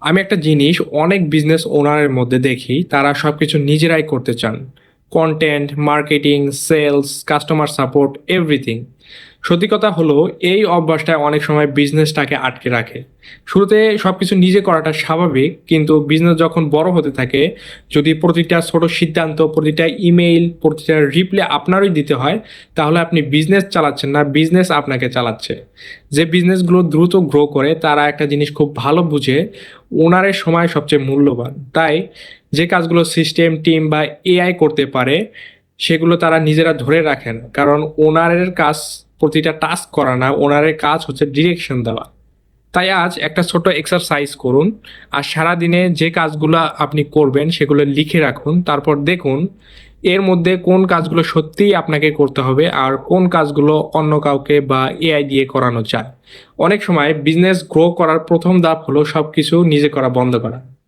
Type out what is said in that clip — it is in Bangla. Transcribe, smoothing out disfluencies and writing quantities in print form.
আমি একটা জিনিস অনেক বিজনেস ওনারের মধ্যে দেখি, তারা সবকিছু নিজেরাই করতে চান। Content, marketing, sales, customer support, everything. সত্যি কথা হলো, এই অভ্যাসটা অনেক সময় বিজনেসটাকে আটকে রাখে। শুরুতে সবকিছু নিজে করাটা স্বাভাবিক, কিন্তু বিজনেস যখন বড় হতে থাকে, যদি প্রতিটা ছোট সিদ্ধান্ত, প্রতিটা ইমেইল, প্রতিটা রিপ্লাই আপনারই দিতে হয়, তাহলে আপনি বিজনেস চালাচ্ছেন না, বিজনেস আপনাকে চালাচ্ছে। যে বিজনেসগুলো দ্রুত গ্রো করে তারা একটা জিনিস খুব ভালো বুঝে, ওনারের সময় সবচেয়ে মূল্যবান। তাই যে কাজগুলো সিস্টেম, টিম বা এআই করতে পারে, সেগুলো তারা নিজেরা ধরে রাখেন। কারণ ওনারের কাজ প্রতিটা টাস্ক করা না, ওনারের কাজ হচ্ছে ডিরেকশন দেওয়া। তাই আজ একটা ছোট এক্সারসাইজ করুন, আর সারাদিনে যে কাজগুলো আপনি করবেন সেগুলো লিখে রাখুন। তারপর দেখুন এর মধ্যে কোন কাজগুলো সত্যিই আপনাকে করতে হবে আর কোন কাজগুলো অন্য কাউকে বা এআই দিয়ে করানো যায়। অনেক সময় বিজনেস গ্রো করার প্রথম ধাপ হলো সবকিছু নিজে করা বন্ধ করা।